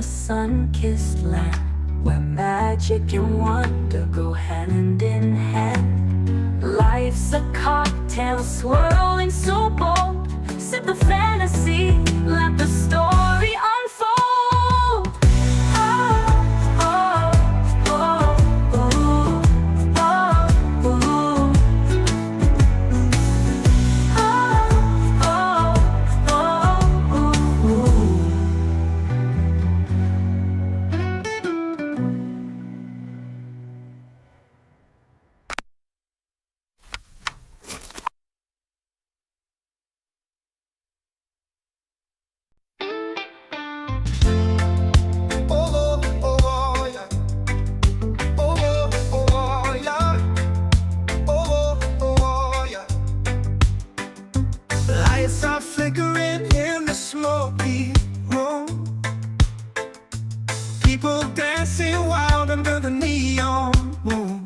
sun-kissed land, where magic and wonder go hand in hand. Life's a cocktail swirling so bold. Sip the fantasy, let the story unfold. Oh, oh, oh, ooh, oh, ooh. Oh, oh, oh, ooh. Oh, oh, oh, yeah. Oh, oh, oh, yeah. Oh, oh, yeah. Lights are flickering in the smoky room. People dancing wild under the neon moon.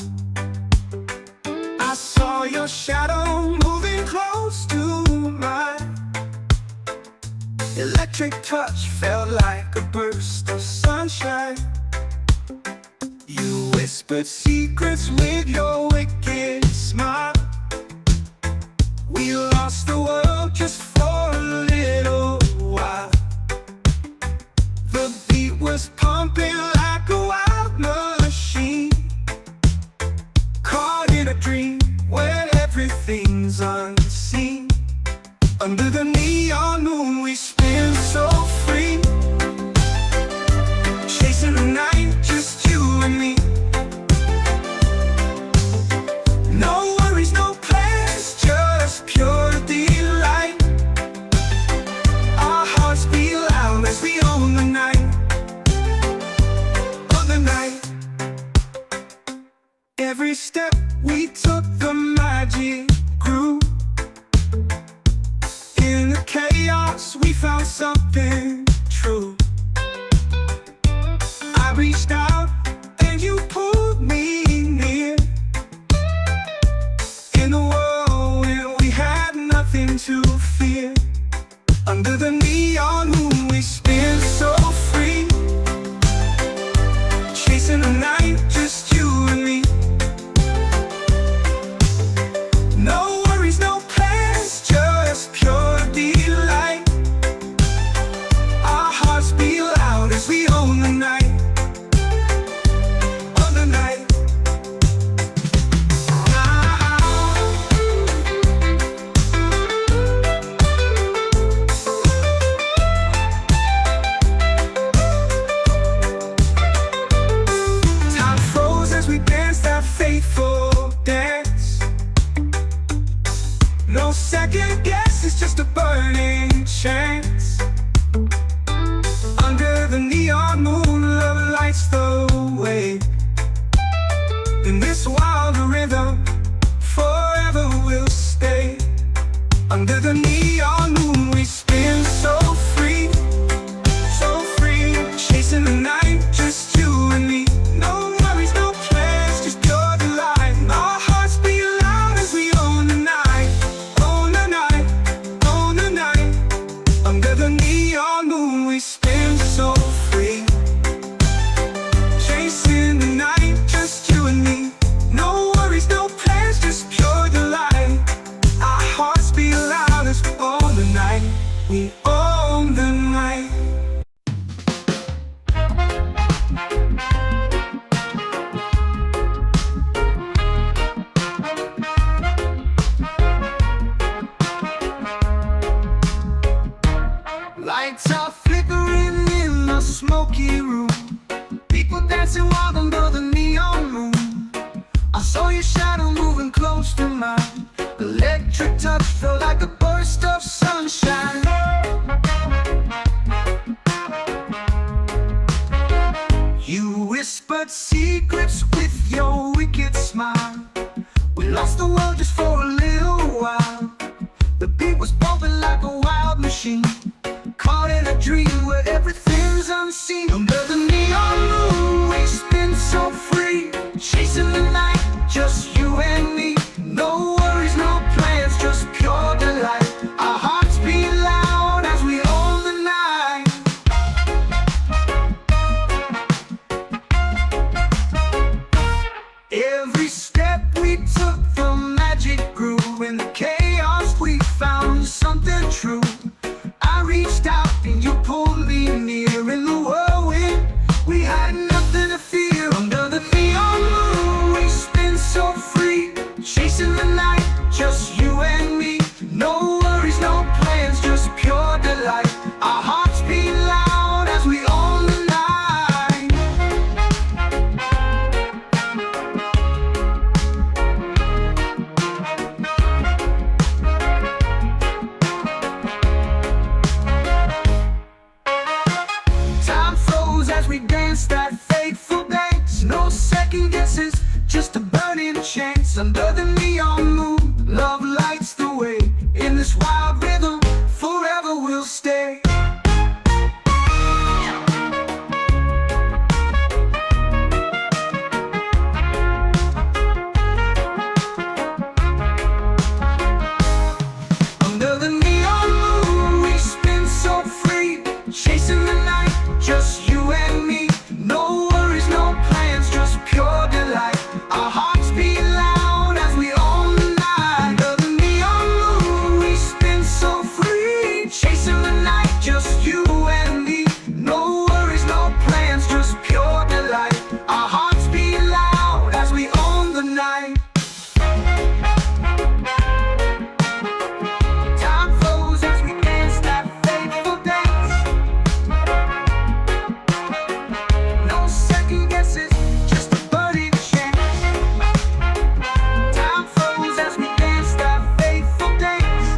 I saw your shadow moving close to mine. Electric touch felt like a burst of sunshine. You whispered secrets with your wicked smile. We lost the world just for a little while. The beat was pumping like a wild machine, caught in a dream where everything's unseen. Under the neon moon we spin so free, chasing the night, just you and me. No worries, no plans, just pure delight. Our hearts beat loud as we own the night. On the night, every step we took the magic grew. In the chaos we found something true. I reached out and you pulled me near. In a world when we had nothing to fear. Under the neon moon we spin so free, chasing the night, just you and me. No worries, no plans, just pure delight. Our hearts beat loud as we own the night. On the night. Time froze as we danced that fateful dance. No second guess, it's just a burning chance. Under the neon moon, love lights the way. In this wild rhythm, forever we'll stay. Under the neon moon, we spin so free, chasing the night, just you and me. No worries, no plans, just pure delight. Our hearts beat loud as we own the night, own the night, own the night. Under the neon moon, we spin so free, chasing the night, just you and me. No worries, no plans, just pure delight. Our hearts beat loud as we own the night, we own the night. Lights are flickering in the smoky room. People dancing wild under the neon moon. I saw your shadow moving close to mine. Electric touch felt like a burst of sunshine. You whispered secrets with your wicked smile. We lost the world just for a little while. The beat was bumping like a wild machine, caught in a dream where everything's unseen. Under the neon moon we spin so free, chasing the night, just you and me. No worries, no plans, just pure delight. Our hearts beat loud as we own the night. chasing the night, just you and me. No worries, no plans, just pure delight. Our hearts beat loud as we own the night. Time froze as we danced that fateful dance. No second guesses, just a burning chance. Under the neon moon, love lights the way. In this wild rhythm, forever we'll stay. Under the neon moon, we spin so free, chasing the night, just you and me. No worries, no plans, just pure delight. Our hearts beat loud as we own the night. Under the neon moon, we spin so free, chasing the night, just you and me. No worries, no plans, just pure delight. Our hearts beat loud as we own the night. Time flows as we dance that fateful dance. No second guesses, just a burning chance. Time flows as we dance that fateful dance.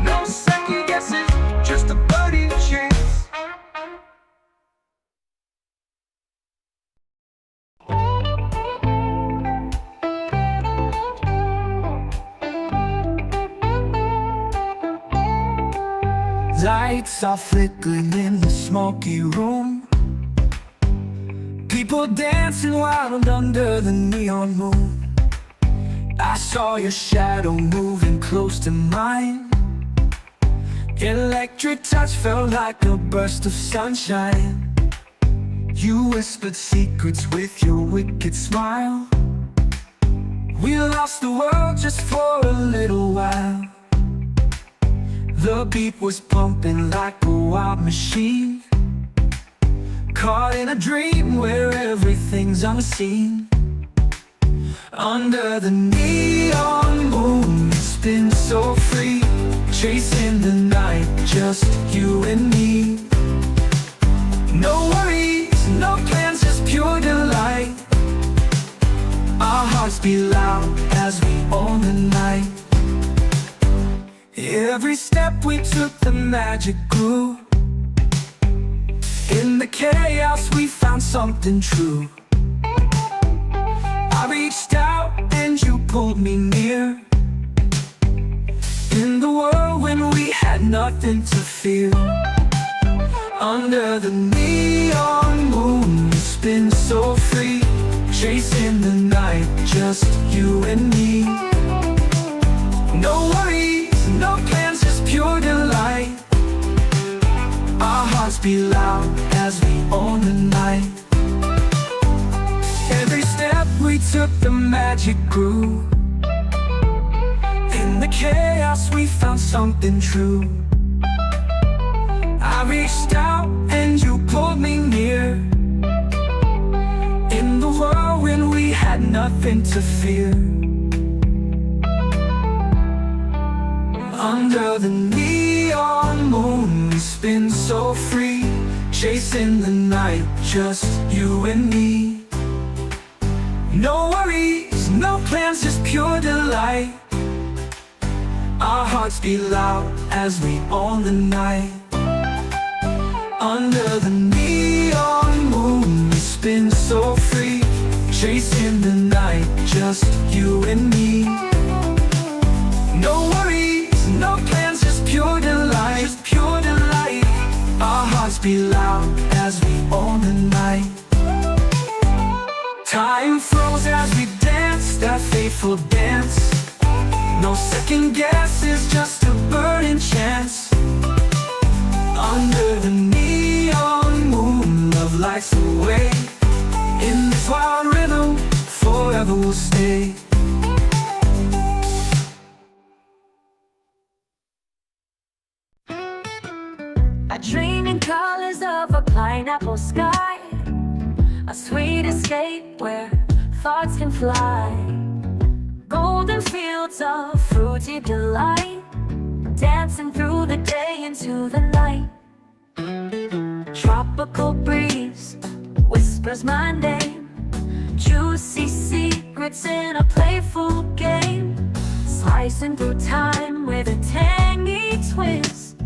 No second guesses, just a burning chance. Lights are flickering in the smoky room. People dancing wild under the neon moon. I saw your shadow moving close to mine. Electric touch felt like a burst of sunshine. You whispered secrets with your wicked smile. We lost the world just for a little while. The beat was pumping like a wild machine, caught in a dream where everything's unseen. Under the neon moon, we spin so free, chasing the night, just you and me. No worries, no plans, just pure delight. Our hearts beat loud as we own the night. Every step we took, the magic grew. In the chaos we found something true. I reached out and you pulled me near. In the world when we had nothing to fear. Under the neon moon, we spin so free, chasing the night, just you and me. No worries, no plans, just pure delight. Our hearts beat loud as we own the night. Every step we took, the magic grew. In the chaos we found something true. I reached out and you pulled me near. In the world when we had nothing to fear. Under the neon moon, we spin so free, chasing the night, just you and me. No worries, no plans, just pure delight. Our hearts beat loud as we own the night. Under the neon moon, we spin so free, chasing the night, just you and me. No worries, no plans, just pure delight, just pure delight. Our hearts beat loud as we own the night. Time froze as we danced that fateful dance. No second guesses, just a burning chance. Under the neon moon, love lights the way. In this wild rhythm, forever we'll stay. I dream in colors of a pineapple sky, a sweet escape where thoughts can fly. Golden fields of fruity delight, dancing through the day into the night. Tropical breeze whispers my name, juicy secrets in a playful game. Slicing through time with a tangy twist,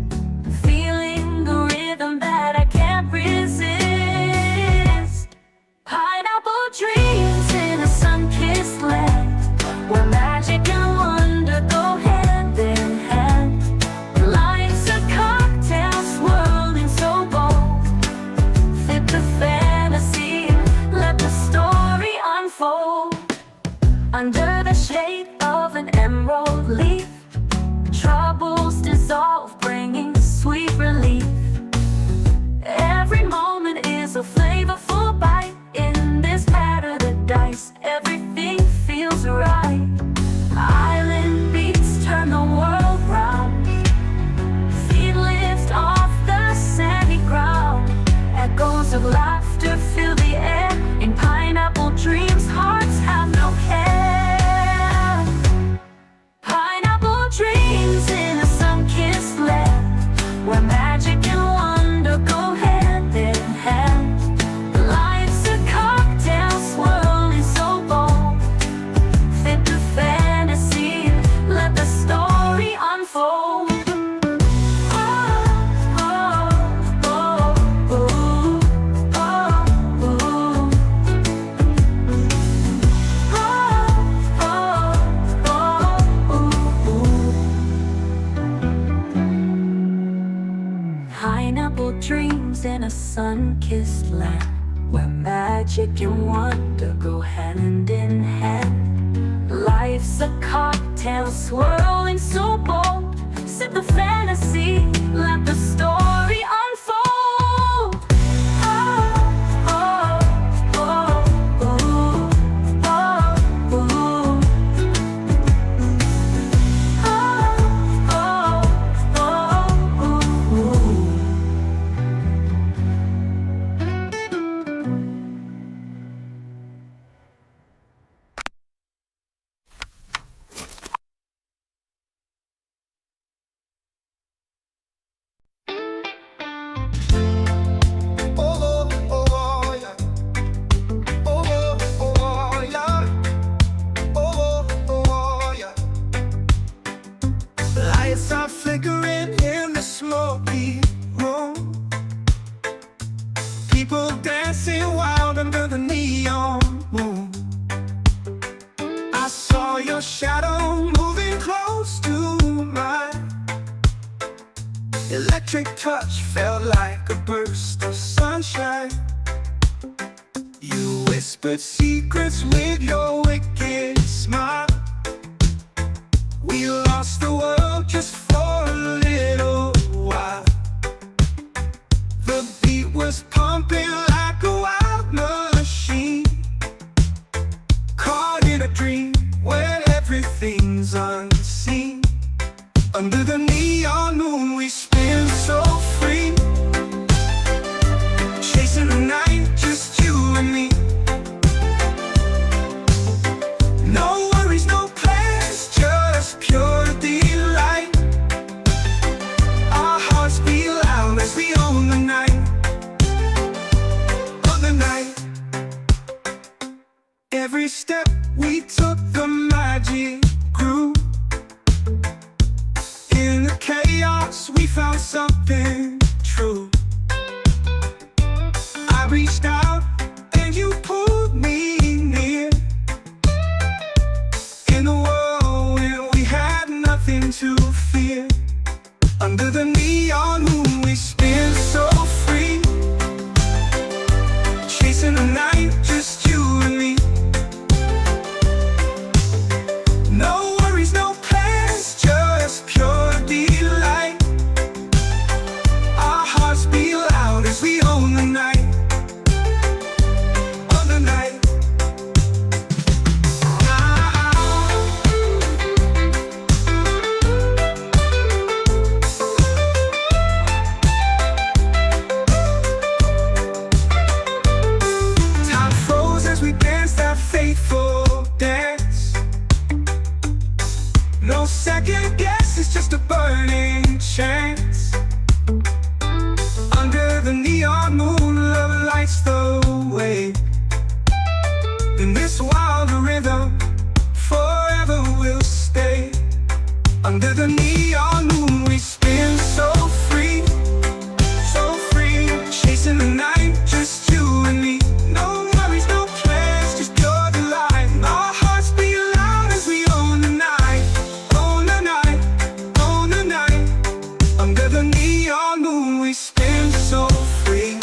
feeling the rhythm that I can't resist. Pineapple dreams in a sun-kissed land, where magic and wonder go hand in hand. Life's a cocktail swirling so bold, fit the fantasy, let the story unfold. Under the shade of an emerald leaf, troubles dissolve, bringing sweet relief. Every moment is a flavorful bite. In this paradise, everything feels right. Island beats turn the world round, feet lift off the sandy ground. Echoes of laughter fill the air. In pineapple dreams, hearts have no care. Pineapple dreams in a sun-kissed land, where magic and wonder go hand in hand. Life's a cocktail swirling so bold, fit the fantasy, let the story unfold. Pineapple dreams in a sun-kissed land, where magic and wonder go hand in hand. Life's a cocktail swirling so bold, sip the fantasy, let the story unfold. Oh, oh, oh, oh, oh, oh. Lights are flickering in the smoky room, people dancing wild under the neon moon. I saw your shadow moving close to mine. Electric touch felt like a burst of sunshine. You whispered secrets with your wicked smile. We lost the world just for a little while. The beat was pumping like a wild machine, caught in a dream where everything's unseen. Under the neon moon we spin so free, chasing the night, just you and me. No worries, no plans, just pure delight. Our hearts beat loud as we own the night, on the night. Every step we took, the magic grew. In the chaos we found something true. I reached out and you pulled me near, in a world where we had nothing to fear. Under the neon moon we spin so free, chasing the night, just you and me. No worries, no plans, just pure delight. Under the neon moon we spin so free, chasing the night, just you and me. No worries, no plans, just pure delight. Our hearts beat loud as we own the night, own the night, own the night. Under the neon moon we spin so free,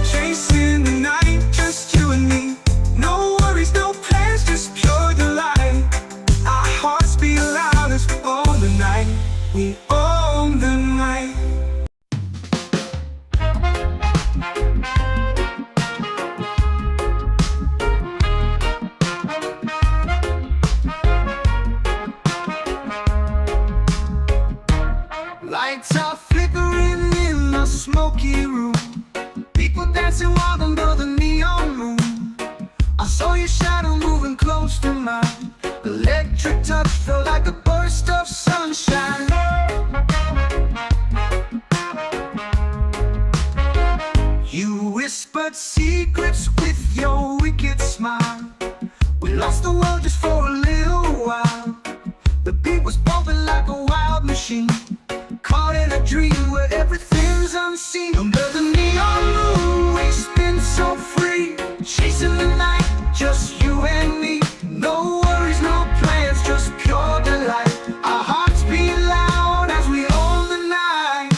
chasing the night, just you and me. No worries, no plans, just pure delight. Our hearts beat loud as we own the night, we own the night. Lights are flickering in the smoky room, people dancing wild under the neon moon. I saw your shadow moving close to mine, electric touch felt like a burst of sunshine. You whispered secrets with your wicked smile. We lost the world just for a little while. The beat was bumping like a wild machine, caught in a dream where everything's unseen. Under the neon moon we spin so free, chasing the night, just you and me. No worries, no plans, just pure delight. Our hearts beat loud as we own the night.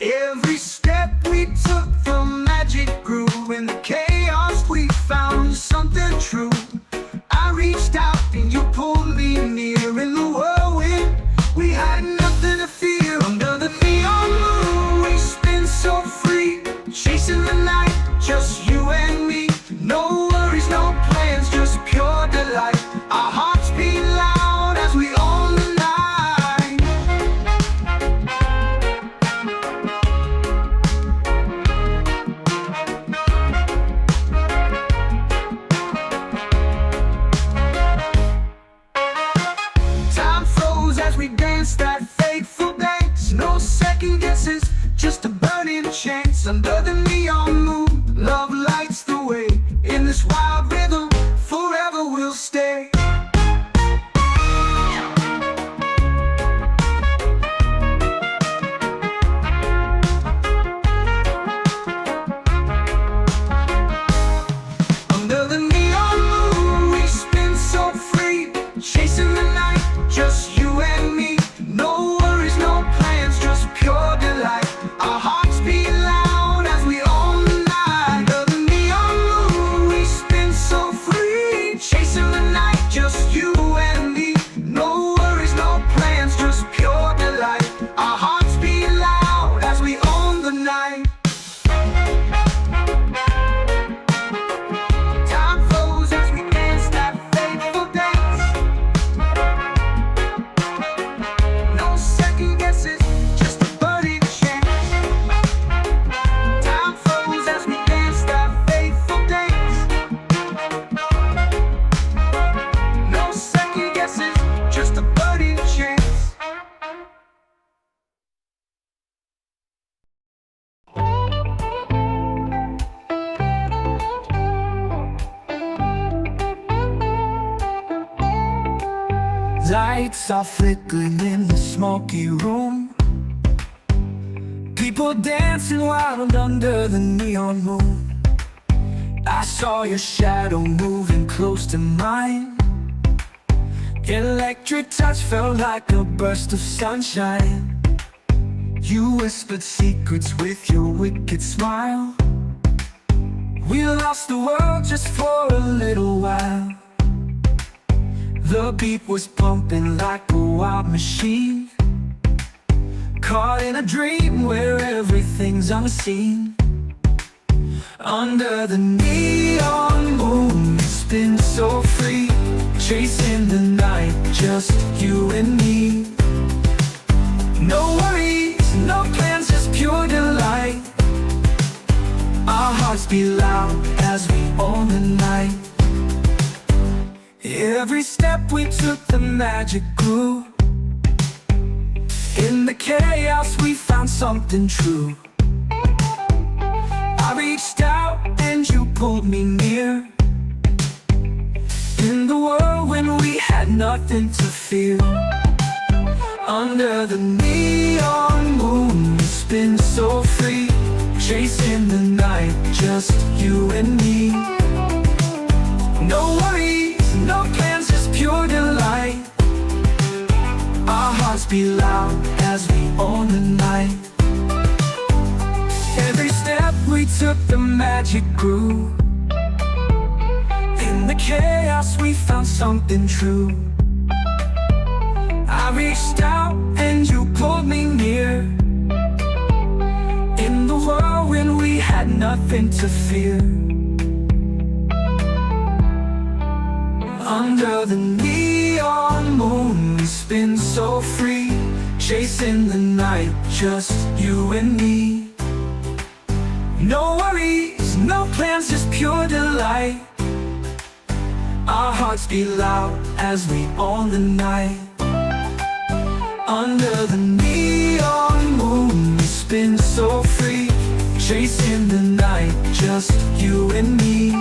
Every step we took, the magic grew. In the chaos we found something true. I reached out and you pulled me near. In the whirlwind we had nothing to fear. Under the neon moon we spin so free, chasing the night, just you and me. No worries, no plans, just pure delight. Our hearts beat loud as we own the night. Time froze as we danced that fateful dance. No second guesses, just a burning chance. Under the neon moon, love lights the way. In this wild rhythm, forever we'll stay. Under the neon moon we spin so free, chasing the night, just you and me. No worries, no plans, just pure delight. Our hearts beat loud as we own the night. Under the neon moon we spin so free, chasing the night, just you and me. No worries, no plans, just pure delight. Our hearts beat loud as we own the night. Time froze as we danced that fateful dance. No second guesses, just a burning chance. Time froze as we danced that fateful dance. No second guesses, just a burning chance. Lights are flickering in the smoky room, people dancing wild under the neon moon. I saw your shadow moving close to mine, electric touch felt like a burst of sunshine. You whispered secrets with your wicked smile. We lost the world just for a little while. The beat was pumping like a wild machine, caught in a dream where everything's unseen. Under the neon moon we spin so free, chasing the night, just you and me. No worries, no plans, just pure delight. Our hearts beat loud as we own the night. Every step we took, the magic grew. In the chaos we found something true. I reached out and you pulled me near. nothing to fear. Under the neon moon, we spin so free, chasing the night, just you and me. No worries, no plans, just pure delight. Our hearts beat loud as we own the night. Every step we took, the magic grew. In the chaos we found something true. I reached out and you pulled me near. In the whirlwind we had nothing to fear. Under the neon moon we spin so free, chasing the night, just you and me. No worries, no plans, just pure delight. Our hearts beat loud as we own the night. Under the neon moon we spin so free, chasing the night, just you and me.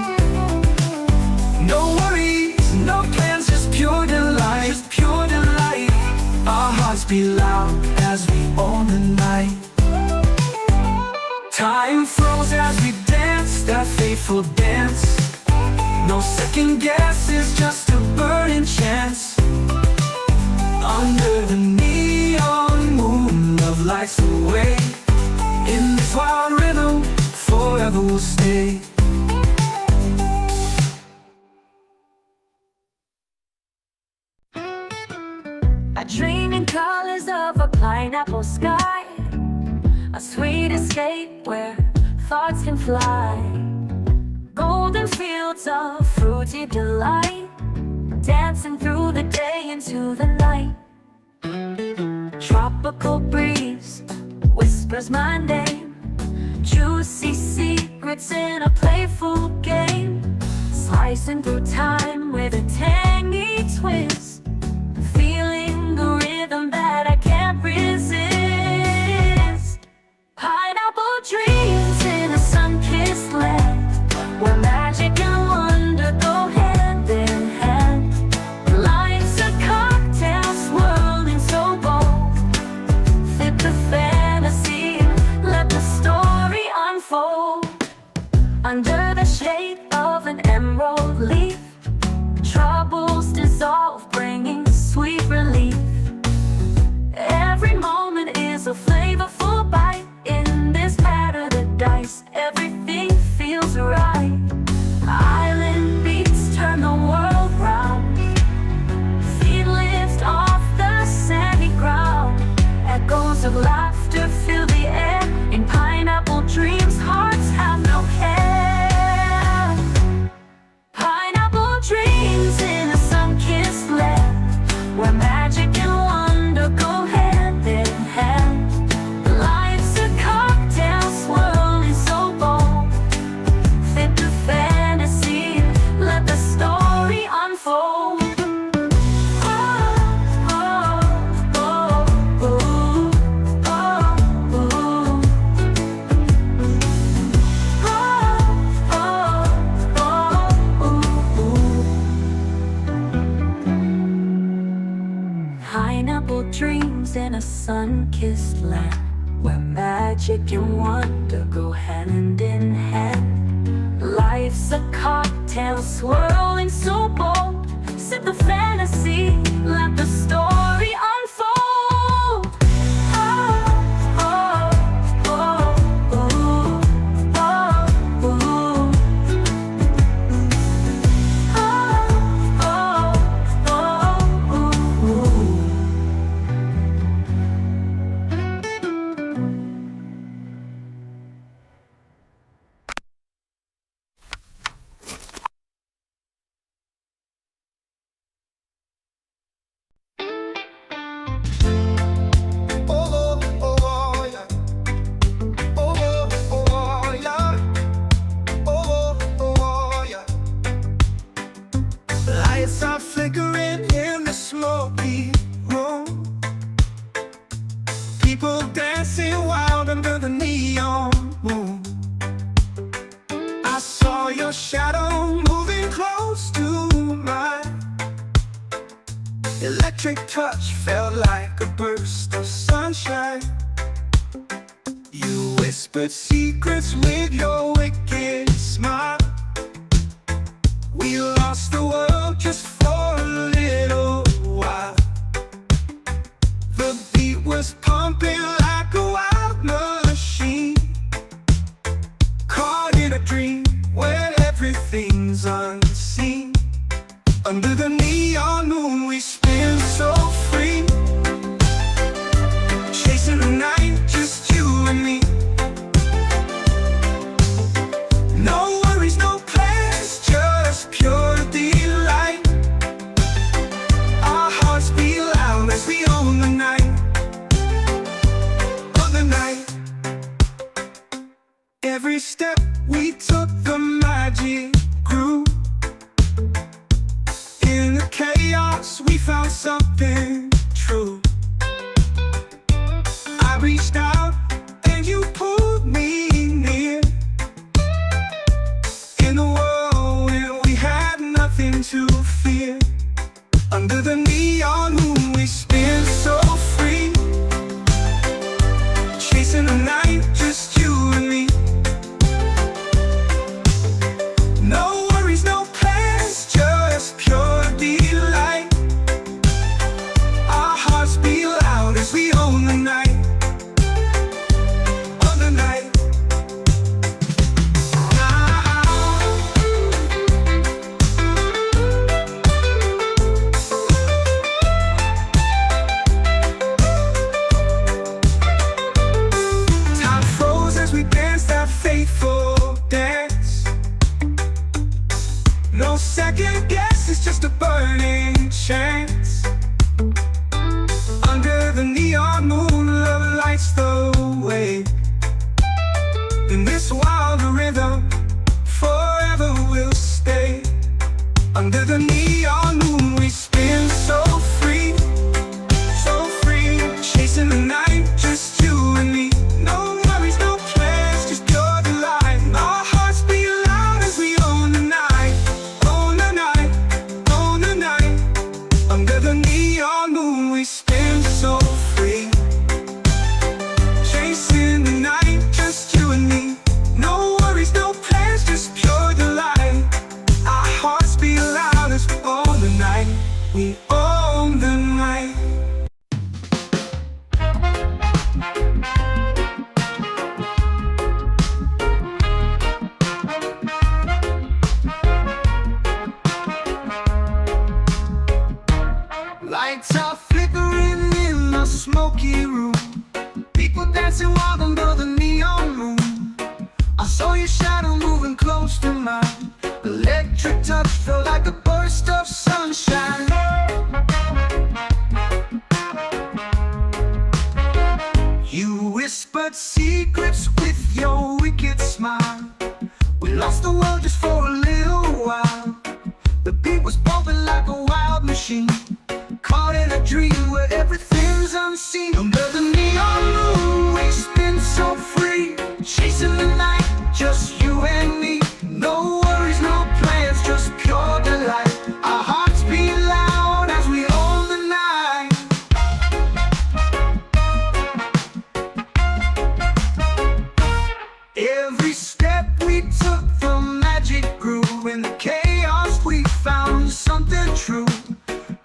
No worries, no plans, just pure delight, just pure delight. Our hearts beat loud as we own the night. Time froze as we danced that fateful dance. No second guesses, just a burning chance. Under the neon moon, love lights the way. In this wild rhythm, forever we'll stay. I dream in colors of a pineapple sky, a sweet escape where thoughts can fly. Golden fields of fruity delight, dancing through the day into the night. Tropical breeze whispers my name, juicy secrets in a playful game. Slicing through time with a tangy twist, feeling the rhythm that I can't resist. Pineapple dreams in a sun-kissed land, where magic and wonder go hand in hand. Life's a cocktail swirling so bold, fit the fantasy, let the story unfold. Under the shade of an emerald leaf, troubles dissolve, bringing sweet relief. Every moment is a flavorful bite. In this paradise, everything feels right. Island beats turn the world round, feet lift off the sandy ground. Echoes of laughter fill the air. In pineapple dreams, hearts have no care. Pineapple dreams in a sun-kissed land, where magic and wonder go hand in hand. Life's a cocktail swirling so bold, fit the fantasy, let the story unfold. Oh, oh, oh, oh, oh, oh. Pineapple dreams in a sun-kissed land, where magic and wonder go hand in hand. Life's a cocktail swirling so bold, sip the fantasy, let the story unfold. Oh, oh, oh, oh, oh, oh. electric touch felt like a burst of sunshine. You whispered secrets with your wicked smile. We lost the world just for a little while. The beat was pumping like a wild machine, caught in a dream where everything's unseen. Under the neon moon we spin so free, chasing the night, just you and me. No worries, no plans, just pure delight. Our hearts beat loud as we own the night. On the night, every step we took the magic grew. In the chaos we found something true. I reached out and you pulled me near. In a world where we had nothing to fear. Under the neon moon we spin so free, chasing the night, just you and me. No worries, no plans, just pure delight. Our hearts beat loud as we own the night. On the night. Time froze as we danced that fateful dance. No second guess, it's just a burning chance. Under the neon moon, love lights the way. In this wild rhythm, forever we'll stay. Under the neon moon, we spin so free, chasing the night, just you and me. No worries, no plans, just pure delight. Our hearts beat loud as we own the night. Own the night, own the night. Under the neon moon, we spin so free, chasing the night, just you and me. No worries, no plans, just pure delight. Our hearts beat loud as we own the night. We own the night. Lights are flickering in the smoky room. People dancing wild under the neon moon. I saw your shadow moving close to mine. Electric touch felt like a burst of sunshine. You whispered secrets with your wicked smile. We lost the world just for a little while. The beat was bumping like a wild machine, caught in a dream where everything's unseen. Under the neon moon we spin so free, chasing the night, just you and me. No worries, no plans, just pure delight. Our hearts beat loud as we own the night. Every step we took the magic grew. In the chaos we found something true.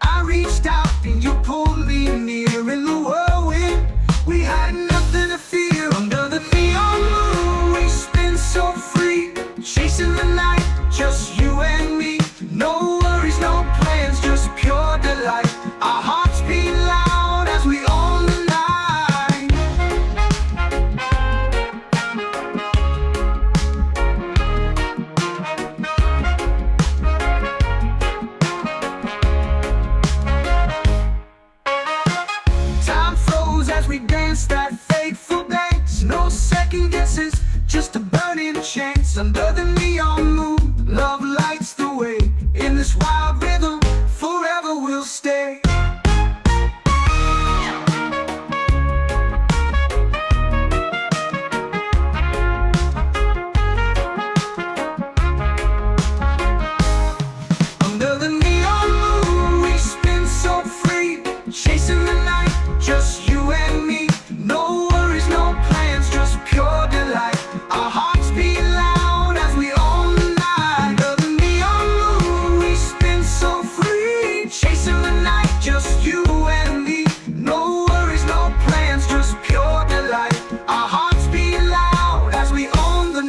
I reached out and you pulled me near. In the whirlwind we had nothing to fear. Under the neon moon we spin so free, chasing the night, just you and me. No worries, no plans, just pure delight. Our hearts beat loud as we own the night.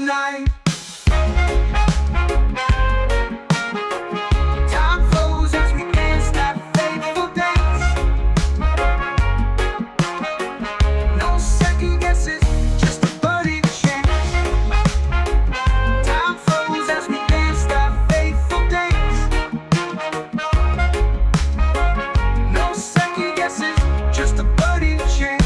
night. Time flows as we dance that fateful dance. No second guesses, just a budding chance. Time flows as we dance that fateful dance. No second guesses, just a budding chance.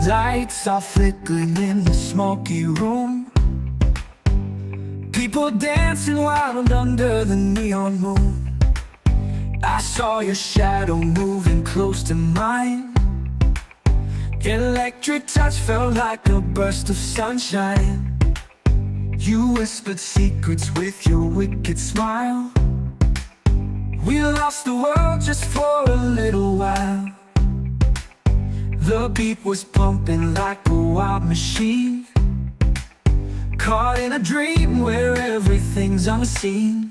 Lights are flickering in the smoky room. People dancing wild under the neon moon. I saw your shadow moving close to mine. Electric touch felt like a burst of sunshine. You whispered secrets with your wicked smile. We lost the world just for a little while. The beat was pumping like a wild machine, caught in a dream where everything's unseen.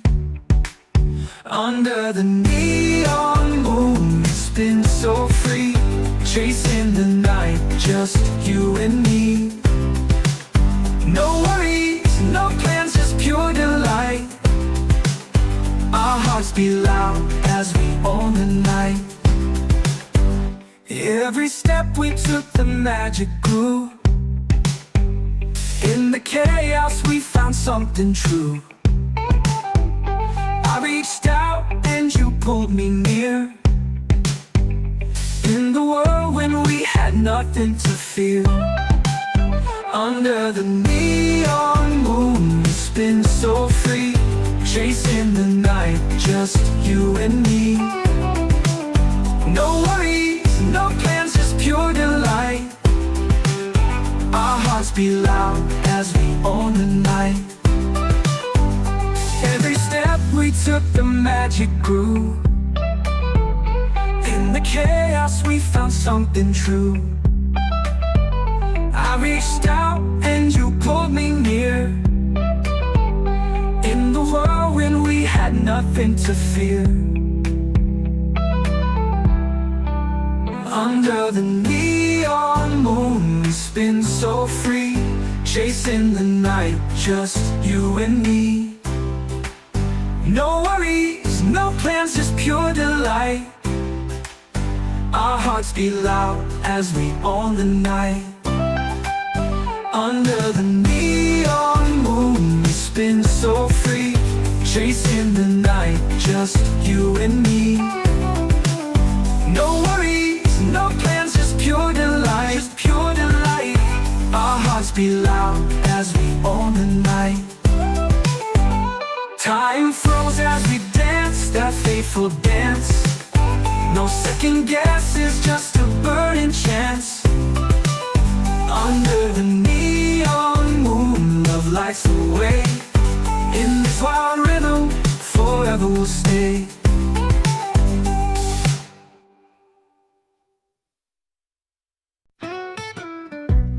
Under the neon moon, it's been so free, chasing the night, just you and me. No worries, no plans, just pure delight. Our hearts beat loud as we own the night. Every step we took, the magic grew. In the chaos we found something true. I reached out and you pulled me near. In the world when we had nothing to fear. Under the neon moon, it's been so free, chasing the night, just you and me. No worries, no plans, just pure delight. Our hearts beat loud as we own the night. Every step we took, the magic grew. In the chaos we found something true. I reached out and you pulled me near. In the world when we had nothing to fear. Under the neon moon, it's been so free, chasing the night, just you and me. No worries, no plans, just pure delight. Our hearts beat loud as we own the night. Under the neon moon, it's been so free, chasing the night, just you and me. No worries, no plans, just pure delight, just pure delight. Our hearts beat loud as we own the night. Time froze as we danced that fateful dance. No second guesses, just a burning chance. Under the neon moon, love lights the way. In this wild rhythm, forever we'll stay.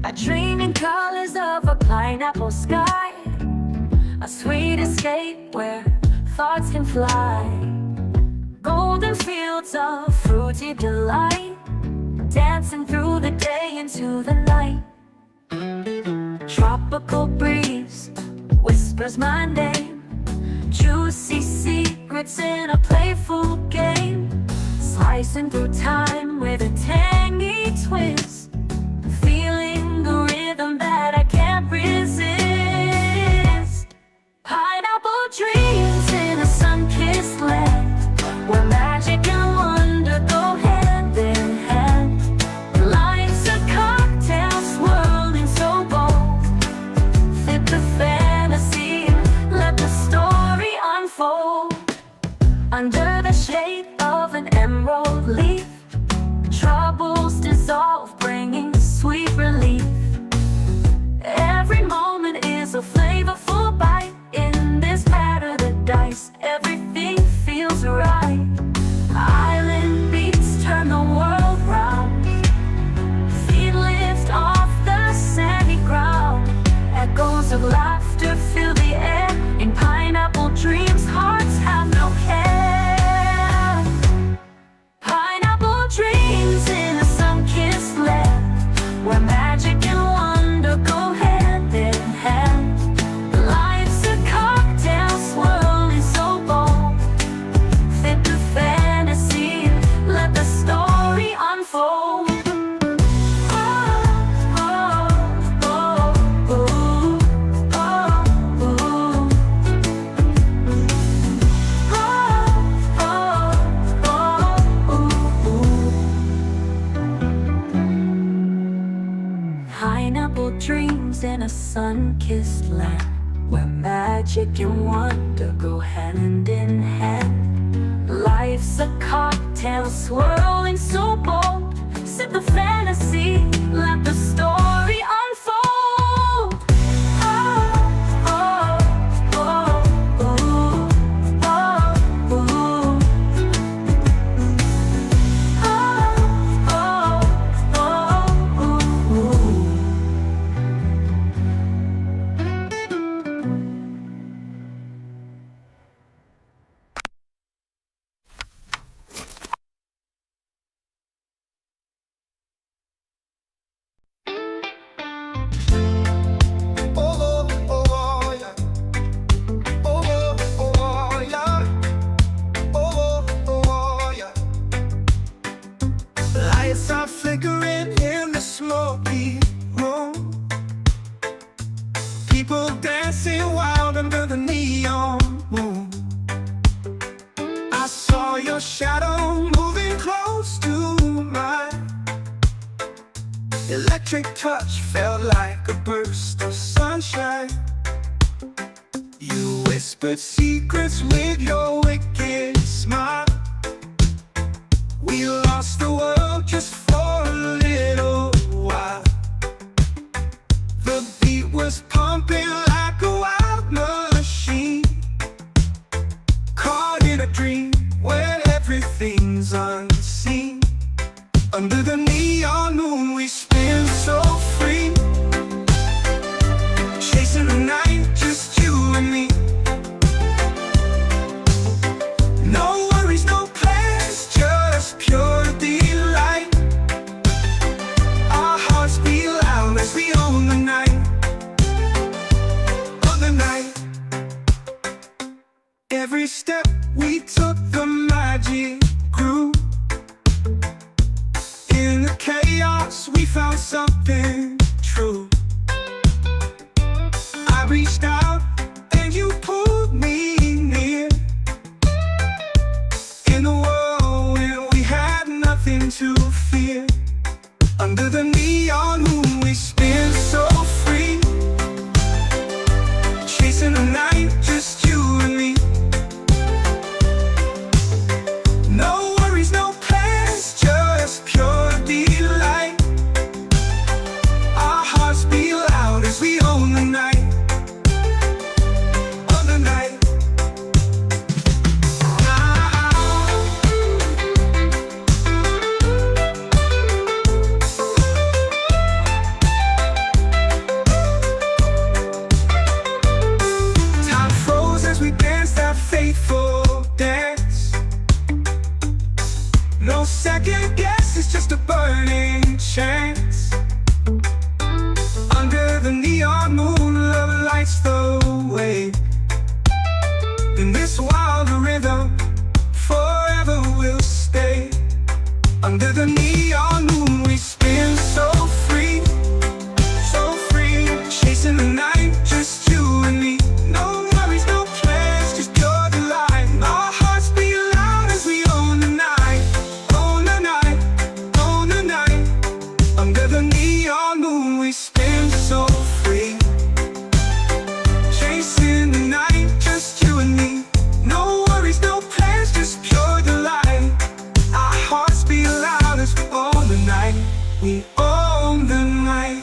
I dream in colors of a pineapple sky, a sweet escape where thoughts can fly. Golden fields of fruity delight, dancing through the day into the night. Tropical breeze whispers my name, juicy secrets in a playful game. Slicing through time with a tangy twist, feeling the rhythm that I can't resist. Pineapple dreams in a sun-kissed land, where magic and wonder go hand in hand. Lights of cocktails swirling so bold, fit the fantasy, let the story unfold. Under the shade of an emerald leaf, troubles dissolve, bringing sweet relief. Every moment is a flavorful bite. In this paradise, everything feels right. Island beats turn the world round, feet lift off the sandy ground. Echoes of laughter fill the air in pineapple sun-kissed land, where magic and wonder go hand in hand. Life's a cocktail swirling so bold. Sip the fantasy, let the story unfold. Oh, oh, oh, ooh, oh, ooh. Oh, oh, oh, ooh. Oh, oh, oh, yeah. Oh, oh, oh, yeah. Oh, oh, oh, yeah. Lights are flickering in the smoky room. People dancing wild under the neon moon. I saw your shadow moving close to mine. Electric touch felt like a burst of sunshine. You whispered secrets with your wicked smile. We lost the world just for a little while. The beat was pumping like a wild machine, caught in a dream where everything's unseen. Under the neon moon we spin so free, chasing the night, just you and me. No worries, no plans, just pure delight. Our hearts beat loud as we own the night. On the night, every step we took the magic grew. In the chaos we found something true. I reached out and you pulled me near. In a world where we had nothing to fear. Under the neon moon we spin so free, chasing the night, just you and me. No worries, no plans, just pure delight. Our hearts beat loud as we own the night. On the night. Time froze as we danced that fateful dance. No second guess, it's just a burning chance. Under the neon moon, love lights the way. In this wild rhythm, forever we'll stay. Under the neon moon, we spin so free, chasing the night, just you and me. No worries, no plans, just pure delight. Our hearts beat loud as we own the night. Own the night, own the night. Under the neon moon we spin so free, chasing the night, just you and me. No worries, no plans, just pure delight. Our hearts beat loud as we own the night. We own the night.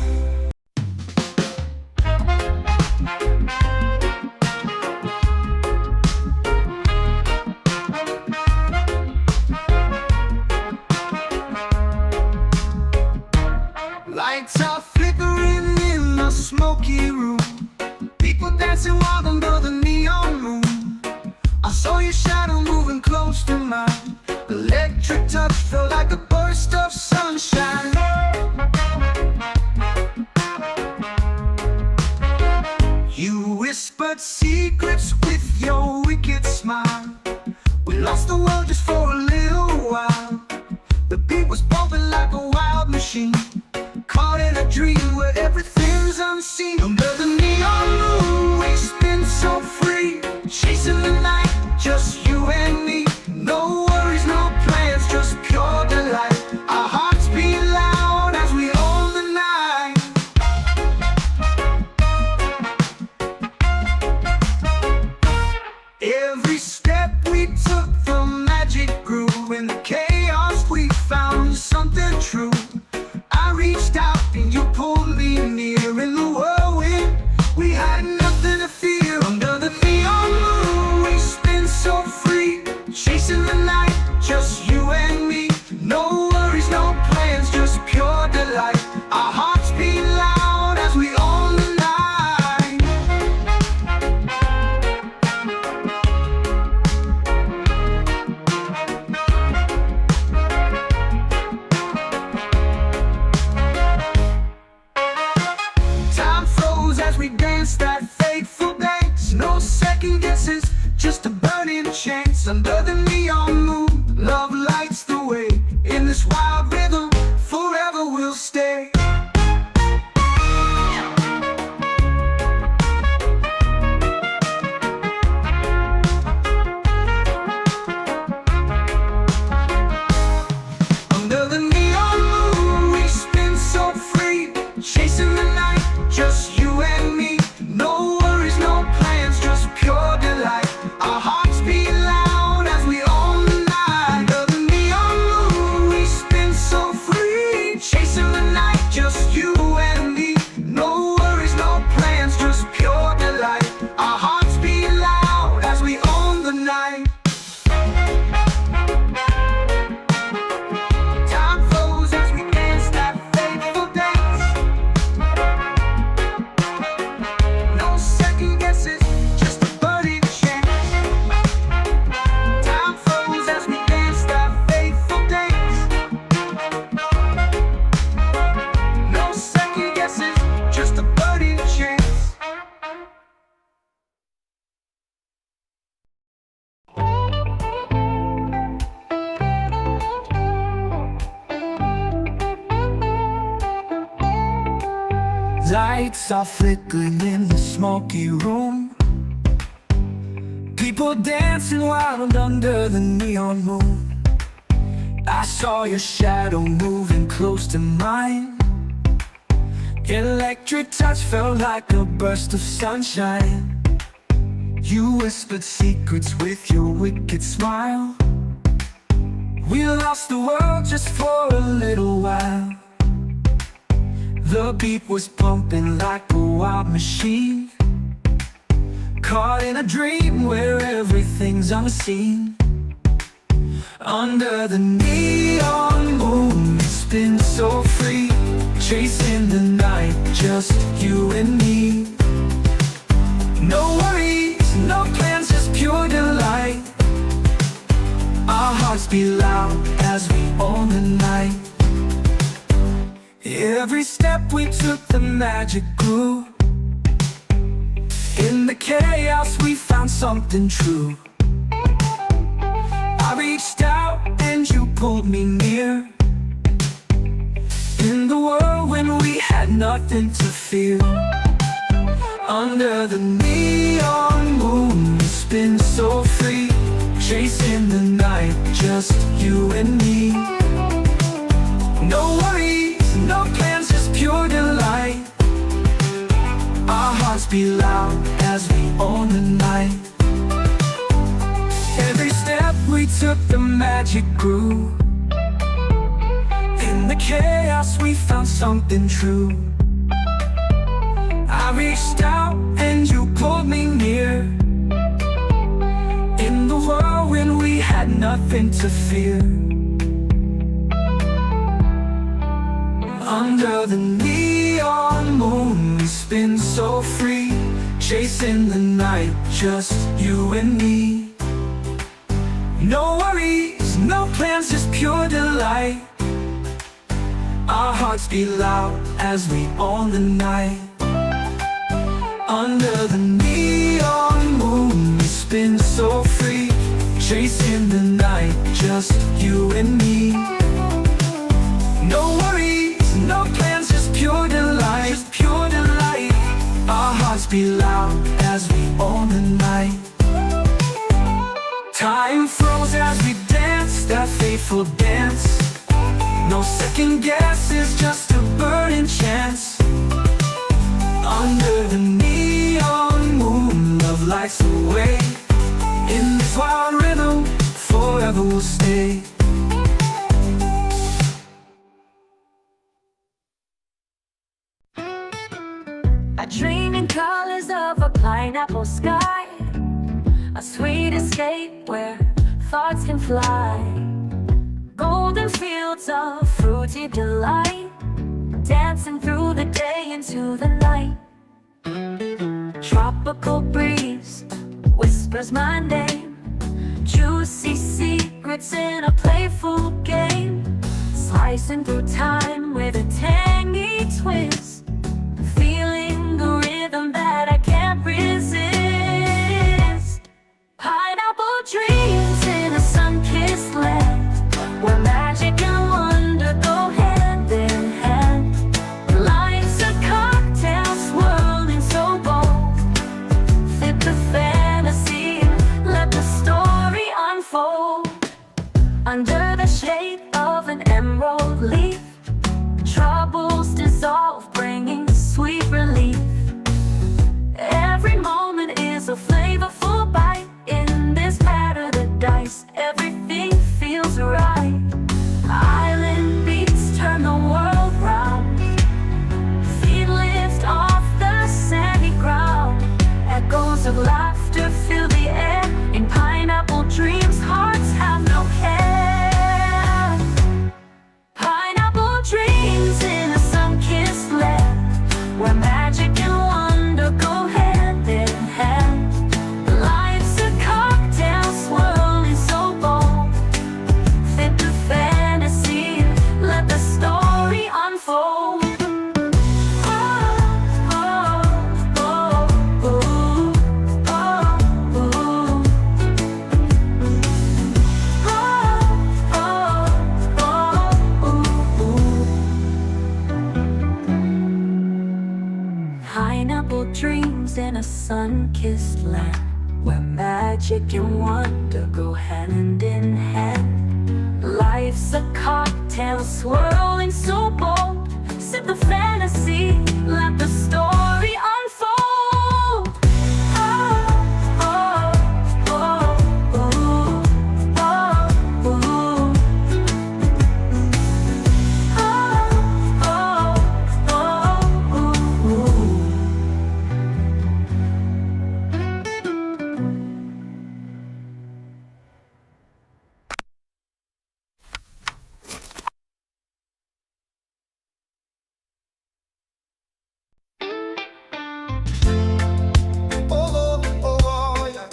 Lights are flickering in the smoky room. People dancing wild under the neon moon. I saw your shadow moving close to mine. Electric touch felt like a burst of sunshine. You whispered secrets with your wicked smile. We lost the world just for a little while. The beat was bumping like a wild machine, caught in a dream where everything's unseen. Under the neon moon we spin so free, chasing the night, just you and me. No worries, no plans, just pure delight. Our hearts beat loud as we own the night. Every step we took, the magic grew. In the chaos we found something true. I reached out and you pulled me near. In the whirlwind, we had nothing to fear. Under the neon moon, we spin so free, chasing the night, just you and me. No worries, no plans, just pure delight. Our hearts beat loud as we own the night. Time froze as we danced that fateful dance. No second guesses, just a burning chance. Under the neon moon, love lights the way. In this wild rhythm, forever we'll stay. Under the neon moon, we spin so free, chasing the night, just you and me. No worries, no plans, just pure delight. Our hearts beat loud as we own the night. Under the neon moon, we spin so free, chasing the night, just you and me. No worries, no plans, just pure delight. Our hearts beat loud as we own the night. Time froze as we danced that fateful dance. No second guesses, just a burning chance. Time froze as we danced that fateful dance. No second guesses, just a burning chance. Lights are flickering in the smoky room. People dancing wild under the neon moon. I saw your shadow moving close to mine. Electric touch felt like a burst of sunshine. You whispered secrets with your wicked smile. We lost the world just for a little while. The beat was pumping like a wild machine, caught in a dream where everything's unseen. Under the neon moon, we spin so free, chasing the night, just you and me. No worries, no plans, just pure delight. Our hearts beat loud as we own the night. Every step we took, the magic grew. In the chaos we found something true. I reached out and you pulled me near. In the world when we had nothing to fear. Under the neon moon, we spin so free, chasing the night, just you and me. No worries, no plans, just pure delight. Our hearts beat loud as we own the night. Every step we took, the magic grew. In the chaos we found something true. I reached out and you pulled me near. In the world when we had nothing to fear. Under the neon moon, we spin so free, chasing the night, just you and me. No worries, no plans, just pure delight. Our hearts beat loud as we own the night. Under the neon moon, we spin so free, chasing the night, just you and me. No worries, no plans, just pure delight, just pure delight. Our hearts beat loud as we own the night. Time froze as we danced that fateful dance. No second guesses, just a burning chance. Under the neon moon, love lights the way. In this pineapple sky, a sweet escape where thoughts can fly. Golden fields of fruity delight, dancing through the day into the night. Tropical breeze whispers my name, juicy secrets in a playful game. Slicing through time with a tangy twist, feeling the rhythm that I can't resist. Pineapple dreams in a sun-kissed land, where magic and wonder go hand in hand. Life's a cocktail swirling so bold, fit the fantasy, let the story unfold. Under the shade of an emerald leaf, troubles dissolve, bringing sweet relief. Every moment is a flavorful bite. In this paradise, everything feels right. Island beats turn the world round, feet lift off the sandy ground. Echoes of laughter fill the air. In pineapple dreams, hearts have no care. Pineapple dreams in a sun-kissed land, where magic and wonder go hand in hand. Life's a cocktail swirling so bold, fit the fantasy, let the story unfold. Pineapple dreams in a sun-kissed land, where magic and wonder go hand in hand. Life's a cocktail swirling so bold, sip the fantasy, let the story unfold. Oh, oh, oh, oh, oh, oh. Oh, oh, oh, yeah.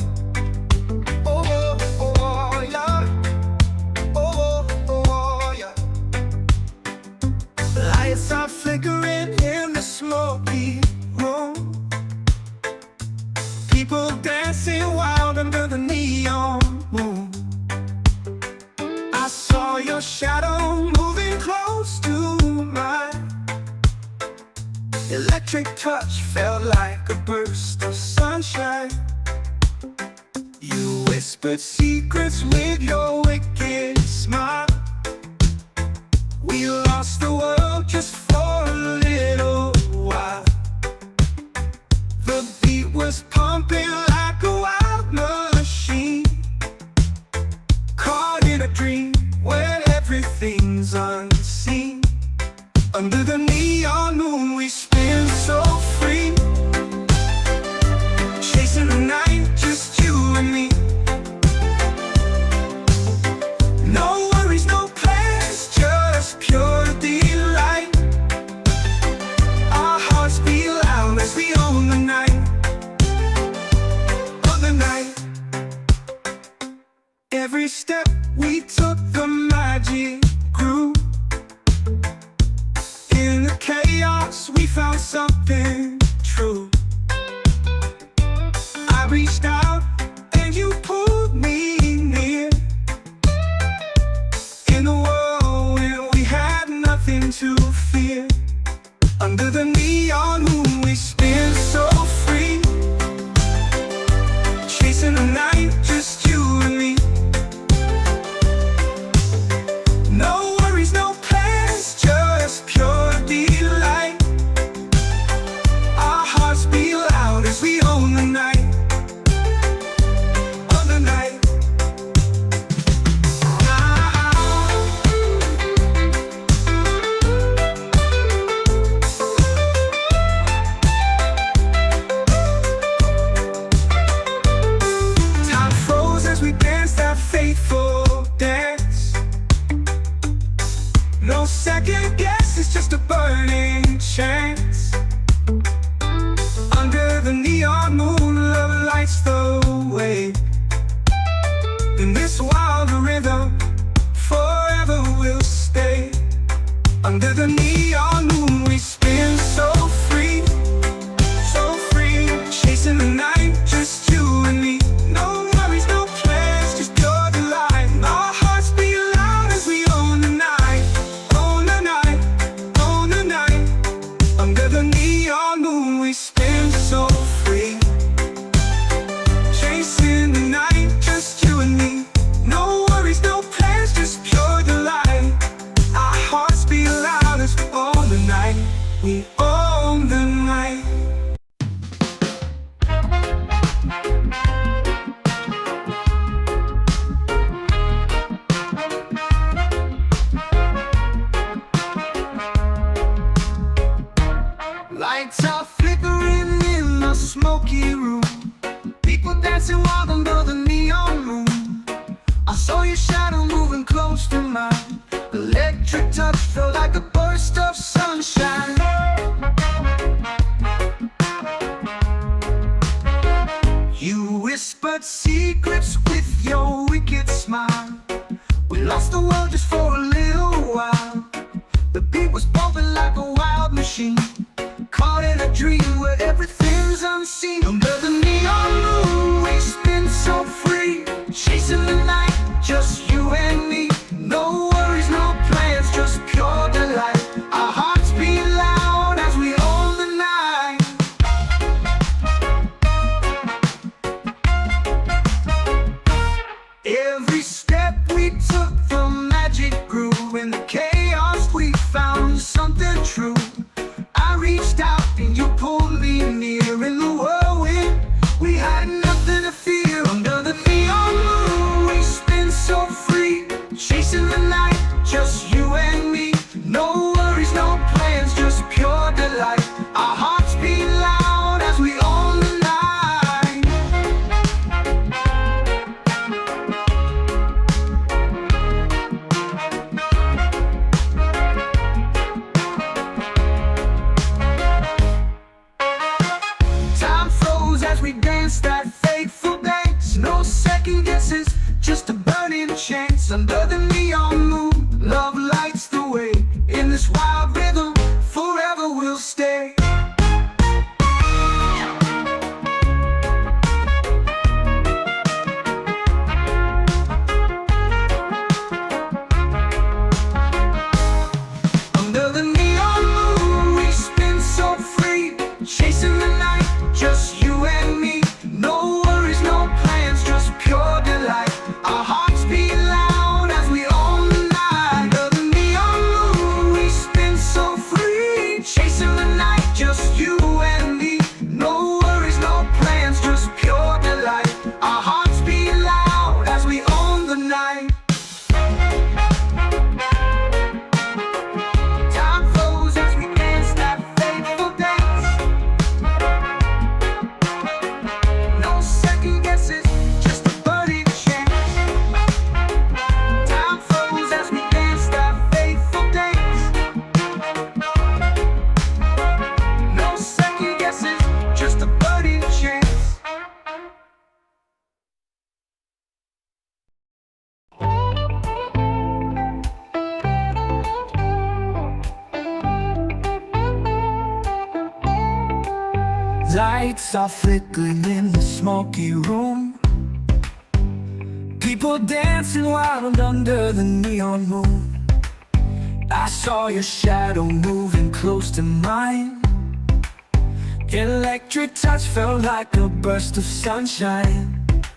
Oh, oh, oh, yeah. Oh, oh, oh, yeah. Lights are flickering in the smoky room, people dancing wild under the neon moon. I saw your shadow moving close to mine. Electric touch felt like a burst of sunshine. You whispered secrets with your wicked smile. We lost the world just for a little while. The beat was pumping like a wild machine, caught in a dream where everything's unseen. Under the neon moon we spin so free, chasing the night, just you and me. No worries, no plans, just pure delight. Our hearts beat loud as we own the night. On the night, every step we took, the magic grew. In the chaos we found something true. I reached out and you pulled me near, in a world where we had nothing to fear. Under the neon moon we spin so free, chasing the night, just you and me. secrets with your wicked smile. We lost the world just for a little while. The beat was bumping like a wild machine, caught in a dream where everything's unseen. Under the neon moon we spin so free, chasing the night, just you and me. No worries, no plans, just pure delight. Our hearts beat loud as we own the night. Every step we took, the magic grew. In the chaos we found something true. I reached out and you pulled me near. In the whirlwind we had nothing to fear. Under the neon moon we spin so free, chasing the night, just you and me. No worries, no plans, just pure delight. Our hearts beat loud as we own the night. Time froze as we danced that fateful dance. No second guesses, just a burning chance. Under the neon moon, love lights the way. In this wild rhythm, forever we'll stay. Under the neon moon we spin so free, chasing the night, just you and me. No worries, no plans, just pure delight. Our hearts beat loud as we own the night. Under the neon moon we spin so free, chasing the night, just you and me. No worries, no plans, just pure delight. Our hearts beat loud as we own the night. Time flows as we dance that fateful dance. No second guesses, just a burning chance. Time flows as we dance that fateful dance. No second guesses, just a burning chance. Lights are flickering in the smoky room. People dancing wild under the neon moon. I saw your shadow moving close to mine. Electric touch felt like a burst of sunshine.